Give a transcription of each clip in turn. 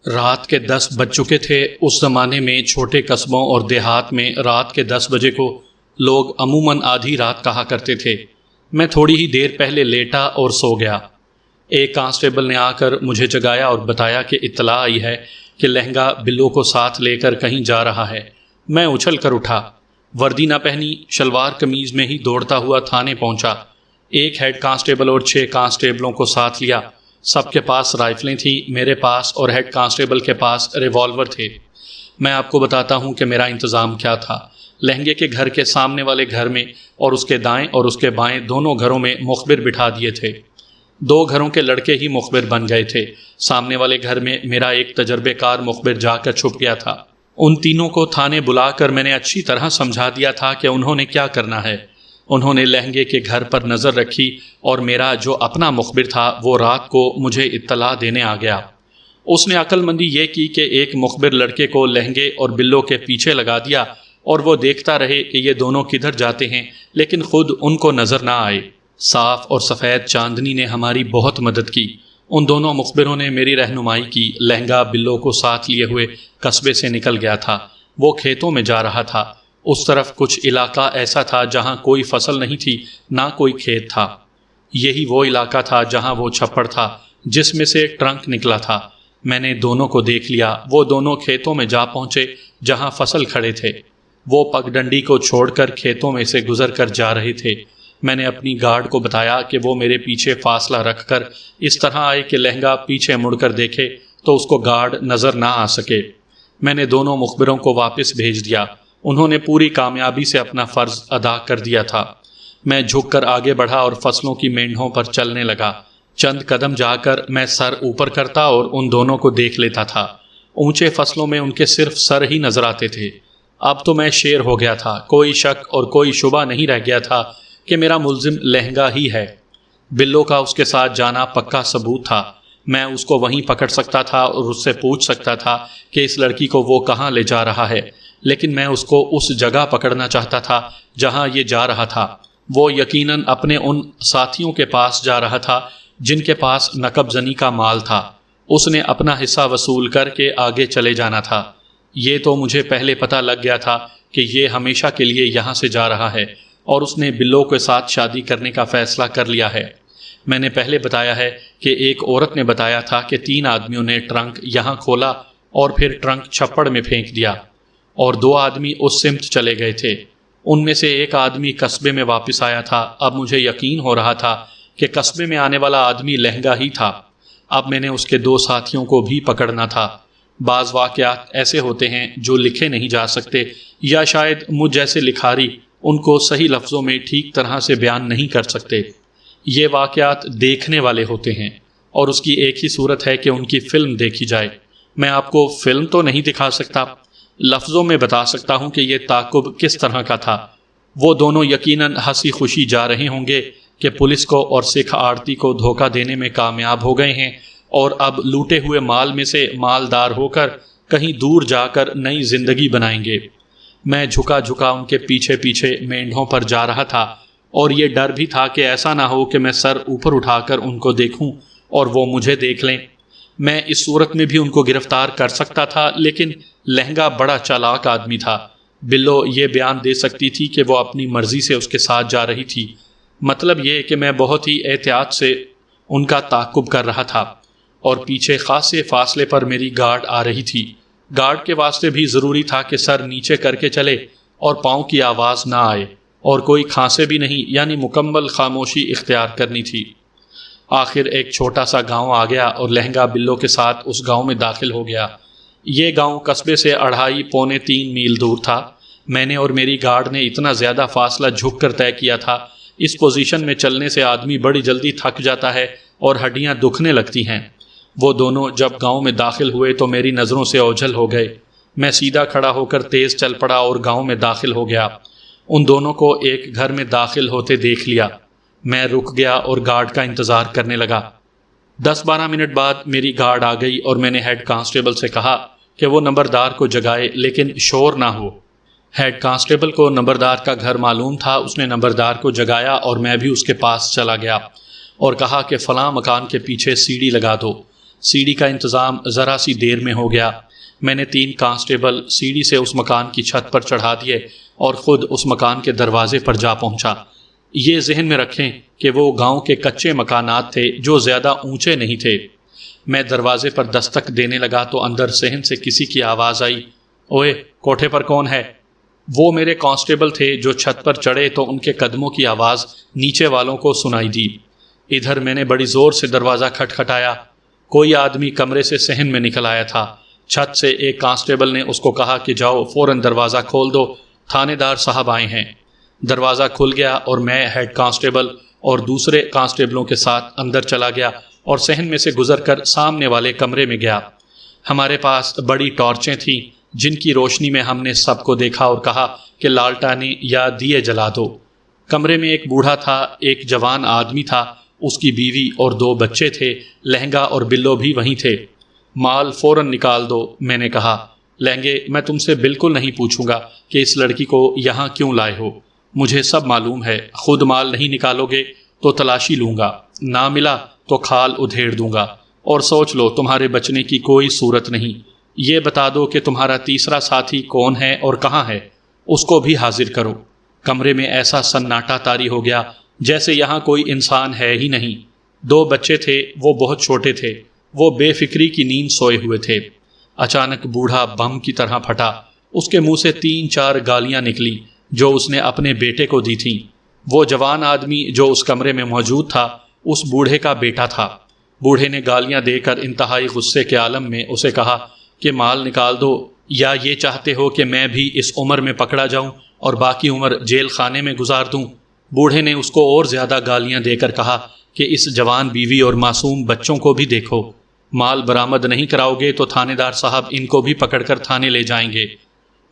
رات کے 10 بج چکے تھے۔ اس زمانے میں چھوٹے قصبوں اور دیہات میں رات کے 10 بجے کو لوگ عموماً آدھی رات کہا کرتے تھے۔ میں تھوڑی ہی دیر پہلے لیٹا اور سو گیا۔ ایک کانسٹیبل نے آ کر مجھے جگایا اور بتایا کہ اطلاع آئی ہے کہ لہنگا بلو کو ساتھ لے کر کہیں جا رہا ہے۔ میں اچھل کر اٹھا، وردی نہ پہنی، شلوار قمیض میں ہی دوڑتا ہوا تھانے پہنچا۔ ایک ہیڈ کانسٹیبل اور 6 کانسٹیبلوں کو ساتھ لیا۔ سب کے پاس رائفلیں تھیں، میرے پاس اور ہیڈ کانسٹیبل کے پاس ریوالور تھے۔ میں آپ کو بتاتا ہوں کہ میرا انتظام کیا تھا۔ لہنگے کے گھر کے سامنے والے گھر میں اور اس کے دائیں اور اس کے بائیں دونوں گھروں میں مخبر بٹھا دیے تھے۔ 2 گھروں کے لڑکے ہی مخبر بن گئے تھے۔ سامنے والے گھر میں میرا ایک تجربے کار مخبر جا کر چھپ گیا تھا۔ ان تینوں کو تھانے بلا کر میں نے اچھی طرح سمجھا دیا تھا کہ انہوں نے کیا کرنا ہے۔ انہوں نے لہنگے کے گھر پر نظر رکھی اور میرا جو اپنا مخبر تھا وہ رات کو مجھے اطلاع دینے آ گیا۔ اس نے عقل مندی یہ کی کہ ایک مخبر لڑکے کو لہنگے اور بلو کے پیچھے لگا دیا اور وہ دیکھتا رہے کہ یہ دونوں کدھر جاتے ہیں، لیکن خود ان کو نظر نہ آئے۔ صاف اور سفید چاندنی نے ہماری بہت مدد کی۔ ان دونوں مخبروں نے میری رہنمائی کی۔ لہنگا بلو کو ساتھ لیے ہوئے قصبے سے نکل گیا تھا۔ وہ کھیتوں میں جا رہا تھا۔ اس طرف کچھ علاقہ ایسا تھا جہاں کوئی فصل نہیں تھی، نہ کوئی کھیت تھا۔ یہی وہ علاقہ تھا جہاں وہ چھپڑ تھا جس میں سے ٹرنک نکلا تھا۔ میں نے دونوں کو دیکھ لیا۔ وہ دونوں کھیتوں میں جا پہنچے جہاں فصل کھڑے تھے۔ وہ پگڈنڈی کو چھوڑ کر کھیتوں میں سے گزر کر جا رہے تھے۔ میں نے اپنی گارڈ کو بتایا کہ وہ میرے پیچھے فاصلہ رکھ کر اس طرح آئے کہ لہنگا پیچھے مڑ کر دیکھے تو اس کو گارڈ نظر نہ آ سکے۔ میں نے دونوں مخبروں کو واپس بھیج دیا۔ انہوں نے پوری کامیابی سے اپنا فرض ادا کر دیا تھا۔ میں جھک کر آگے بڑھا اور فصلوں کی مینڈھوں پر چلنے لگا۔ چند قدم جا کر میں سر اوپر کرتا اور ان دونوں کو دیکھ لیتا تھا۔ اونچے فصلوں میں ان کے صرف سر ہی نظر آتے تھے۔ اب تو میں شیر ہو گیا تھا۔ کوئی شک اور کوئی شبہ نہیں رہ گیا تھا کہ میرا ملزم لہنگا ہی ہے۔ بلو کا اس کے ساتھ جانا پکا ثبوت تھا۔ میں اس کو وہیں پکڑ سکتا تھا اور اس سے پوچھ سکتا تھا کہ اس لڑکی کو وہ کہاں لے جا رہا ہے، لیکن میں اس کو اس جگہ پکڑنا چاہتا تھا جہاں یہ جا رہا تھا۔ وہ یقیناً اپنے ان ساتھیوں کے پاس جا رہا تھا جن کے پاس نقب زنی کا مال تھا۔ اس نے اپنا حصہ وصول کر کے آگے چلے جانا تھا۔ یہ تو مجھے پہلے پتہ لگ گیا تھا کہ یہ ہمیشہ کے لیے یہاں سے جا رہا ہے اور اس نے بلو کے ساتھ شادی کرنے کا فیصلہ کر لیا ہے۔ میں نے پہلے بتایا ہے کہ ایک عورت نے بتایا تھا کہ 3 آدمیوں نے ٹرنک یہاں کھولا اور پھر ٹرنک چھپڑ میں پھینک دیا اور 2 آدمی اس سمت چلے گئے تھے۔ ان میں سے ایک آدمی قصبے میں واپس آیا تھا۔ اب مجھے یقین ہو رہا تھا کہ قصبے میں آنے والا آدمی لہنگا ہی تھا۔ اب میں نے اس کے 2 ساتھیوں کو بھی پکڑنا تھا۔ بعض واقعات ایسے ہوتے ہیں جو لکھے نہیں جا سکتے، یا شاید مجھ جیسے لکھاری ان کو صحیح لفظوں میں ٹھیک طرح سے بیان نہیں کر سکتے۔ یہ واقعات دیکھنے والے ہوتے ہیں اور اس کی ایک ہی صورت ہے کہ ان کی فلم دیکھی جائے۔ میں آپ کو فلم تو نہیں دکھا سکتا، لفظوں میں بتا سکتا ہوں کہ یہ تعاقب کس طرح کا تھا۔ وہ دونوں یقیناً ہنسی خوشی جا رہے ہوں گے کہ پولیس کو اور سکھ آڑتی کو دھوکہ دینے میں کامیاب ہو گئے ہیں اور اب لوٹے ہوئے مال میں سے مالدار ہو کر کہیں دور جا کر نئی زندگی بنائیں گے۔ میں جھکا جھکا ان کے پیچھے پیچھے مینڈھوں پر جا رہا تھا اور یہ ڈر بھی تھا کہ ایسا نہ ہو کہ میں سر اوپر اٹھا کر ان کو دیکھوں اور وہ مجھے دیکھ لیں۔ میں اس صورت میں بھی ان کو گرفتار کر سکتا تھا، لیکن لہنگا بڑا چالاک آدمی تھا۔ بلو یہ بیان دے سکتی تھی کہ وہ اپنی مرضی سے اس کے ساتھ جا رہی تھی۔ مطلب یہ کہ میں بہت ہی احتیاط سے ان کا تعاقب کر رہا تھا اور پیچھے خاصے فاصلے پر میری گارڈ آ رہی تھی۔ گارڈ کے واسطے بھی ضروری تھا کہ سر نیچے کر کے چلے اور پاؤں کی آواز نہ آئے اور کوئی کھانسے بھی نہیں، یعنی مکمل خاموشی اختیار کرنی تھی۔ آخر ایک چھوٹا سا گاؤں آ گیا اور لہنگا بلو کے ساتھ اس گاؤں میں داخل ہو گیا۔ یہ گاؤں قصبے سے 2.5-3 میل دور تھا۔ میں نے اور میری گارڈ نے اتنا زیادہ فاصلہ جھک کر طے کیا تھا۔ اس پوزیشن میں چلنے سے آدمی بڑی جلدی تھک جاتا ہے اور ہڈیاں دکھنے لگتی ہیں۔ وہ دونوں جب گاؤں میں داخل ہوئے تو میری نظروں سے اوجھل ہو گئے۔ میں سیدھا کھڑا ہو کر تیز چل پڑا اور گاؤں میں داخل ہو گیا۔ ان دونوں کو ایک گھر میں داخل ہوتے دیکھ لیا۔ میں رک گیا اور گارڈ کا انتظار کرنے لگا۔ 10-12 منٹ بعد میری گارڈ آ گئی اور میں نے ہیڈ کانسٹیبل سے کہا کہ وہ نمبردار کو جگائے لیکن شور نہ ہو۔ ہیڈ کانسٹیبل کو نمبردار کا گھر معلوم تھا۔ اس نے نمبردار کو جگایا اور میں بھی اس کے پاس چلا گیا اور کہا کہ فلاں مکان کے پیچھے سیڑھی لگا دو۔ سیڑھی کا انتظام ذرا سی دیر میں ہو گیا۔ میں نے 3 کانسٹیبل سیڑھی سے اس مکان کی چھت پر چڑھا دیے اور خود اس مکان کے دروازے پر جا پہنچا۔ یہ ذہن میں رکھیں کہ وہ گاؤں کے کچے مکانات تھے جو زیادہ اونچے نہیں تھے۔ میں دروازے پر دستک دینے لگا تو اندر صحن سے کسی کی آواز آئی، اوئے کوٹھے پر کون ہے؟ وہ میرے کانسٹیبل تھے جو چھت پر چڑھے تو ان کے قدموں کی آواز نیچے والوں کو سنائی دی۔ ادھر میں نے بڑی زور سے دروازہ کھٹکھٹایا۔ کوئی آدمی کمرے سے صحن میں نکل آیا تھا۔ چھت سے ایک کانسٹیبل نے اس کو کہا کہ جاؤ فوراً دروازہ کھول دو، تھانے دار صاحب آئے ہیں۔ دروازہ کھل گیا اور میں ہیڈ کانسٹیبل اور دوسرے کانسٹیبلوں کے ساتھ اندر چلا گیا اور صحن میں سے گزر کر سامنے والے کمرے میں گیا۔ ہمارے پاس بڑی ٹارچیں تھیں جن کی روشنی میں ہم نے سب کو دیکھا اور کہا کہ لالٹانیں یا دیے جلا دو۔ کمرے میں ایک بوڑھا تھا، ایک جوان آدمی تھا، اس کی بیوی اور 2 بچے تھے، لہنگا اور بلو بھی وہیں تھے۔ مال فوراً نکال دو، میں نے کہا۔ لہنگے، میں تم سے بالکل نہیں پوچھوں گا کہ اس لڑکی کو یہاں کیوں لائے ہو، مجھے سب معلوم ہے۔ خود مال نہیں نکالو گے تو تلاشی لوں گا، نہ ملا تو کھال ادھیڑ دوں گا، اور سوچ لو تمہارے بچنے کی کوئی صورت نہیں۔ یہ بتا دو کہ تمہارا تیسرا ساتھی کون ہے اور کہاں ہے، اس کو بھی حاضر کرو۔ کمرے میں ایسا سناٹا طاری ہو گیا جیسے یہاں کوئی انسان ہے ہی نہیں۔ 2 بچے تھے، وہ بہت چھوٹے تھے، وہ بے فکری کی نیند سوئے ہوئے تھے۔ اچانک بوڑھا بم کی طرح پھٹا، اس کے منہ سے 3-4 گالیاں نکلی جو اس نے اپنے بیٹے کو دی تھیں۔ وہ جوان آدمی جو اس کمرے میں موجود تھا اس بوڑھے کا بیٹا تھا۔ بوڑھے نے گالیاں دے کر انتہائی غصے کے عالم میں اسے کہا کہ مال نکال دو، یا یہ چاہتے ہو کہ میں بھی اس عمر میں پکڑا جاؤں اور باقی عمر جیل خانے میں گزار دوں؟ بوڑھے نے اس کو اور زیادہ گالیاں دے کر کہا کہ اس جوان بیوی اور معصوم بچوں کو بھی دیکھو، مال برآمد نہیں کراؤ گے تو تھانے دار صاحب ان کو بھی پکڑ کر تھانے لے جائیں گے۔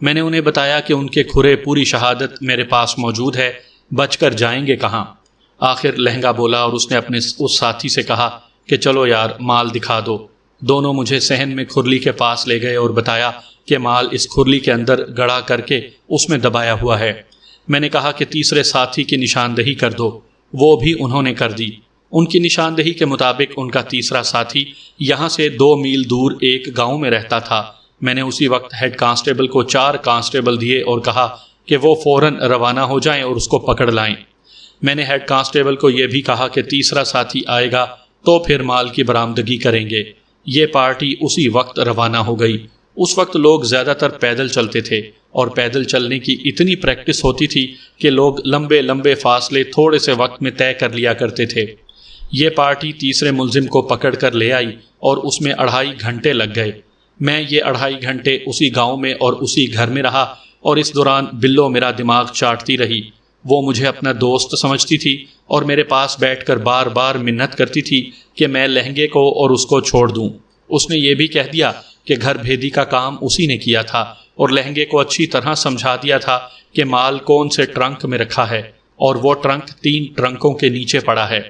میں نے انہیں بتایا کہ ان کے کھرے پوری شہادت میرے پاس موجود ہے، بچ کر جائیں گے کہاں؟ آخر لہنگا بولا اور اس نے اپنے اس ساتھی سے کہا کہ چلو یار مال دکھا دو۔ دونوں مجھے صحن میں کھرلی کے پاس لے گئے اور بتایا کہ مال اس کھرلی کے اندر گڑا کر کے اس میں دبایا ہوا ہے۔ میں نے کہا کہ تیسرے ساتھی کی نشاندہی کر دو، وہ بھی انہوں نے کر دی۔ ان کی نشاندہی کے مطابق ان کا تیسرا ساتھی یہاں سے 2 میل دور ایک گاؤں میں رہتا تھا۔ میں نے اسی وقت ہیڈ کانسٹیبل کو 4 کانسٹیبل دیے اور کہا کہ وہ فوراً روانہ ہو جائیں اور اس کو پکڑ لائیں۔ میں نے ہیڈ کانسٹیبل کو یہ بھی کہا کہ تیسرا ساتھی آئے گا تو پھر مال کی برآمدگی کریں گے۔ یہ پارٹی اسی وقت روانہ ہو گئی۔ اس وقت لوگ زیادہ تر پیدل چلتے تھے اور پیدل چلنے کی اتنی پریکٹس ہوتی تھی کہ لوگ لمبے لمبے فاصلے تھوڑے سے وقت میں طے کر لیا کرتے تھے۔ یہ پارٹی تیسرے ملزم کو پکڑ کر لے آئی اور اس میں 2.5 گھنٹے لگ گئے۔ میں یہ 2.5 گھنٹے اسی گاؤں میں اور اسی گھر میں رہا اور اس دوران بلو میرا دماغ چاٹتی رہی۔ وہ مجھے اپنا دوست سمجھتی تھی اور میرے پاس بیٹھ کر بار بار منت کرتی تھی کہ میں لہنگے کو اور اس کو چھوڑ دوں۔ اس نے یہ بھی کہہ دیا کہ گھر بھیدی کا کام اسی نے کیا تھا اور لہنگے کو اچھی طرح سمجھا دیا تھا کہ مال کون سے ٹرنک میں رکھا ہے، اور وہ ٹرنک 3 ٹرنکوں کے نیچے پڑا ہے۔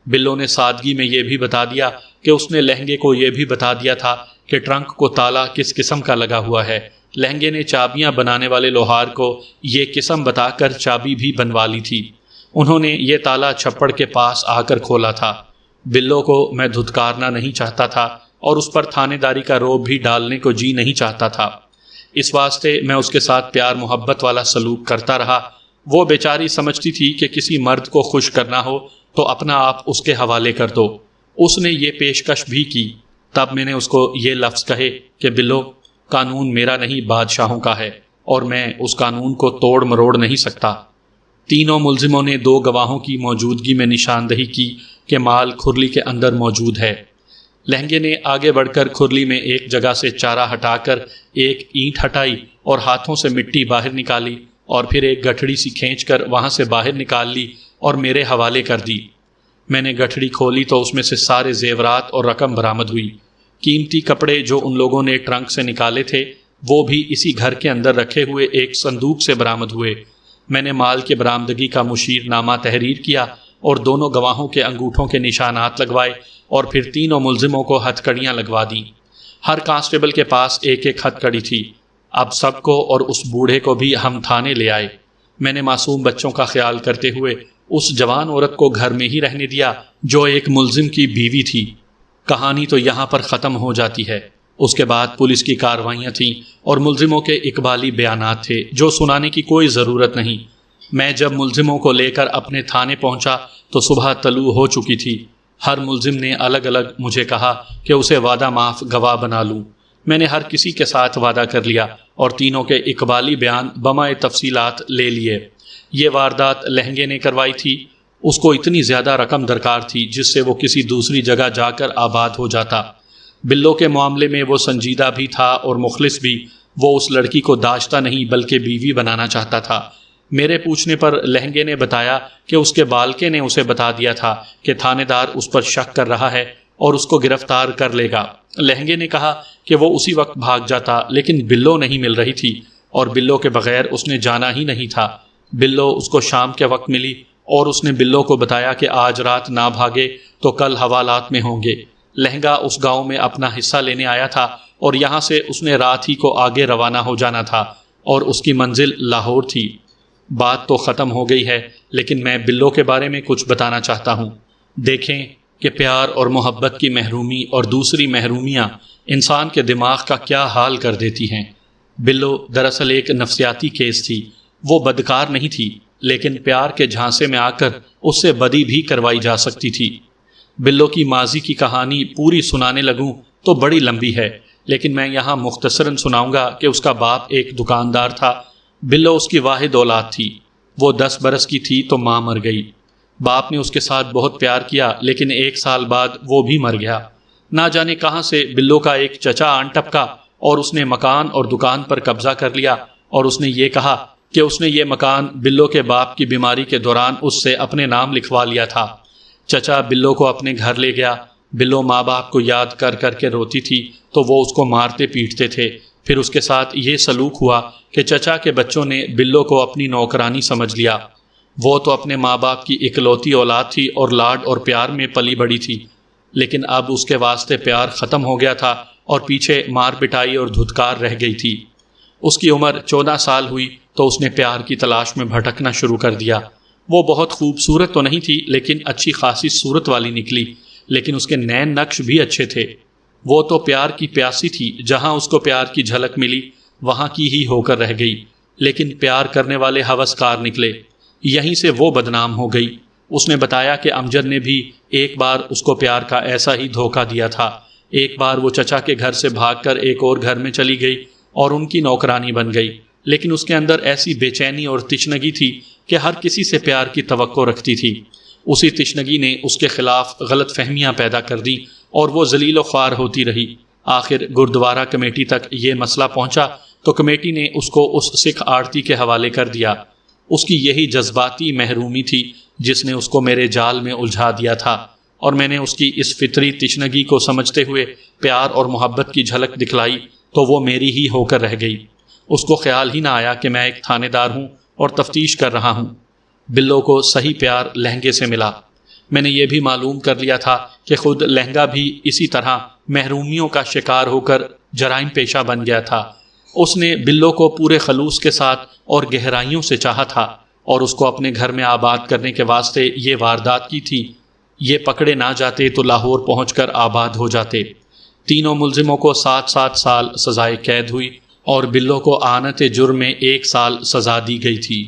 بلو نے سادگی میں یہ بھی بتا دیا کہ اس نے لہنگے کو یہ بھی بتا دیا تھا کہ ٹرنک کو تالا کس قسم کا لگا ہوا ہے۔ لہنگے نے چابیاں بنانے والے لوہار کو یہ قسم بتا کر چابی بھی بنوا لی تھی۔ انہوں نے یہ تالا چھپڑ کے پاس آ کر کھولا تھا۔ بلو کو میں دھتکارنا نہیں چاہتا تھا اور اس پر تھانے داری کا روب بھی ڈالنے کو جی نہیں چاہتا تھا۔ اس واسطے میں اس کے ساتھ پیار محبت والا سلوک کرتا رہا۔ وہ بیچاری سمجھتی تھی کہ کسی مرد کو خوش کرنا ہو تو اپنا آپ اس کے حوالے کر دو۔ اس نے یہ پیشکش بھی کی۔ تب میں نے اس کو یہ لفظ کہے کہ بلو، قانون میرا نہیں بادشاہوں کا ہے اور میں اس قانون کو توڑ مروڑ نہیں سکتا۔ تینوں ملزموں نے 2 گواہوں کی موجودگی میں نشاندہی کی کہ مال کھرلی کے اندر موجود ہے۔ لہنگے نے آگے بڑھ کر کھرلی میں ایک جگہ سے چارہ ہٹا کر ایک اینٹ ہٹائی اور ہاتھوں سے مٹی باہر نکالی اور پھر ایک گٹھڑی سی کھینچ کر وہاں سے باہر نکال لی اور میرے حوالے کر دی۔ میں نے گٹھڑی کھولی تو اس میں سے سارے زیورات اور رقم برآمد ہوئی۔ قیمتی کپڑے جو ان لوگوں نے ٹرنک سے نکالے تھے وہ بھی اسی گھر کے اندر رکھے ہوئے ایک صندوق سے برآمد ہوئے۔ میں نے مال کے برآمدگی کا مشیر نامہ تحریر کیا اور دونوں گواہوں کے انگوٹھوں کے نشانات لگوائے اور پھر تینوں ملزموں کو ہتھ کڑیاں لگوا دیں۔ ہر کانسٹیبل کے پاس ایک ایک ہتھ کڑی تھی۔ اب سب کو اور اس بوڑھے کو بھی ہم تھانے لے آئے۔ میں نے معصوم بچوں کا خیال کرتے ہوئے اس جوان عورت کو گھر میں ہی رہنے دیا جو ایک ملزم کی بیوی تھی۔ کہانی تو یہاں پر ختم ہو جاتی ہے۔ اس کے بعد پولیس کی کارروائیاں تھیں اور ملزموں کے اقبالی بیانات تھے جو سنانے کی کوئی ضرورت نہیں۔ میں جب ملزموں کو لے کر اپنے تھانے پہنچا تو صبح طلوع ہو چکی تھی۔ ہر ملزم نے الگ الگ مجھے کہا کہ اسے وعدہ معاف گواہ بنا لوں۔ میں نے ہر کسی کے ساتھ وعدہ کر لیا اور تینوں کے اقبالی بیان بمائے تفصیلات لے لیے۔ یہ واردات لہنگے نے کروائی تھی۔ اس کو اتنی زیادہ رقم درکار تھی جس سے وہ کسی دوسری جگہ جا کر آباد ہو جاتا۔ بلو کے معاملے میں وہ سنجیدہ بھی تھا اور مخلص بھی۔ وہ اس لڑکی کو داشتہ نہیں بلکہ بیوی بنانا چاہتا تھا۔ میرے پوچھنے پر لہنگے نے بتایا کہ اس کے بالکے نے اسے بتا دیا تھا کہ تھانے دار اس پر شک کر رہا ہے اور اس کو گرفتار کر لے گا۔ لہنگے نے کہا کہ وہ اسی وقت بھاگ جاتا، لیکن بلو نہیں مل رہی تھی اور بلو کے بغیر اس نے جانا ہی نہیں تھا۔ بلو اس کو شام کے وقت ملی اور اس نے بلو کو بتایا کہ آج رات نہ بھاگے تو کل حوالات میں ہوں گے۔ لہنگا اس گاؤں میں اپنا حصہ لینے آیا تھا اور یہاں سے اس نے رات ہی کو آگے روانہ ہو جانا تھا اور اس کی منزل لاہور تھی۔ بات تو ختم ہو گئی ہے، لیکن میں بلو کے بارے میں کچھ بتانا چاہتا ہوں۔ دیکھیں کہ پیار اور محبت کی محرومی اور دوسری محرومیاں انسان کے دماغ کا کیا حال کر دیتی ہیں۔ بلو دراصل ایک نفسیاتی کیس تھی۔ وہ بدکار نہیں تھی، لیکن پیار کے جھانسے میں آ کر اس سے بدی بھی کروائی جا سکتی تھی۔ بلو کی ماضی کی کہانی پوری سنانے لگوں تو بڑی لمبی ہے، لیکن میں یہاں مختصراً سناؤں گا کہ اس کا باپ ایک دکاندار تھا۔ بلو اس کی واحد اولاد تھی۔ وہ 10 برس کی تھی تو ماں مر گئی۔ باپ نے اس کے ساتھ بہت پیار کیا، لیکن 1 سال بعد وہ بھی مر گیا۔ نہ جانے کہاں سے بلو کا ایک چچا آن ٹپکا اور اس نے مکان اور دکان پر قبضہ کر لیا اور اس نے یہ کہا کہ اس نے یہ مکان بلو کے باپ کی بیماری کے دوران اس سے اپنے نام لکھوا لیا تھا۔ چچا بلو کو اپنے گھر لے گیا۔ بلو ماں باپ کو یاد کر کر کے روتی تھی تو وہ اس کو مارتے پیٹتے تھے۔ پھر اس کے ساتھ یہ سلوک ہوا کہ چچا کے بچوں نے بلو کو اپنی نوکرانی سمجھ لیا۔ وہ تو اپنے ماں باپ کی اکلوتی اولاد تھی اور لاڈ اور پیار میں پلی بڑی تھی، لیکن اب اس کے واسطے پیار ختم ہو گیا تھا اور پیچھے مار پٹائی اور دھتکار رہ گئی تھی۔ اس کی عمر 14 سال ہوئی تو اس نے پیار کی تلاش میں بھٹکنا شروع کر دیا۔ وہ بہت خوبصورت تو نہیں تھی، لیکن اچھی خاصی صورت والی نکلی، لیکن اس کے نین نقش بھی اچھے تھے۔ وہ تو پیار کی پیاسی تھی، جہاں اس کو پیار کی جھلک ملی وہاں کی ہی ہو کر رہ گئی، لیکن پیار کرنے والے ہوسکار نکلے۔ یہیں سے وہ بدنام ہو گئی۔ اس نے بتایا کہ امجد نے بھی ایک بار اس کو پیار کا ایسا ہی دھوکہ دیا تھا۔ ایک بار وہ چچا کے گھر سے بھاگ کر ایک اور گھر میں چلی گئی اور ان کی نوکرانی بن گئی، لیکن اس کے اندر ایسی بے چینی اور تشنگی تھی کہ ہر کسی سے پیار کی توقع رکھتی تھی۔ اسی تشنگی نے اس کے خلاف غلط فہمیاں پیدا کر دیں اور وہ ذلیل و خوار ہوتی رہی۔ آخر گردوارہ کمیٹی تک یہ مسئلہ پہنچا تو کمیٹی نے اس کو اس سکھ آڑتی کے حوالے کر دیا۔ اس کی یہی جذباتی محرومی تھی جس نے اس کو میرے جال میں الجھا دیا تھا، اور میں نے اس کی اس فطری تشنگی کو سمجھتے ہوئے پیار اور محبت کی جھلک دکھلائی تو وہ میری ہی ہو کر رہ گئی۔ اس کو خیال ہی نہ آیا کہ میں ایک تھانے دار ہوں اور تفتیش کر رہا ہوں۔ بلو کو صحیح پیار لہنگے سے ملا۔ میں نے یہ بھی معلوم کر لیا تھا کہ خود لہنگا بھی اسی طرح محرومیوں کا شکار ہو کر جرائم پیشہ بن گیا تھا۔ اس نے بلو کو پورے خلوص کے ساتھ اور گہرائیوں سے چاہا تھا اور اس کو اپنے گھر میں آباد کرنے کے واسطے یہ واردات کی تھی۔ یہ پکڑے نہ جاتے تو لاہور پہنچ کر آباد ہو جاتے۔ تینوں ملزموں کو 7 سال سزائے قید ہوئی اور بلو کو اعانت جرم میں 1 سال سزا دی گئی تھی۔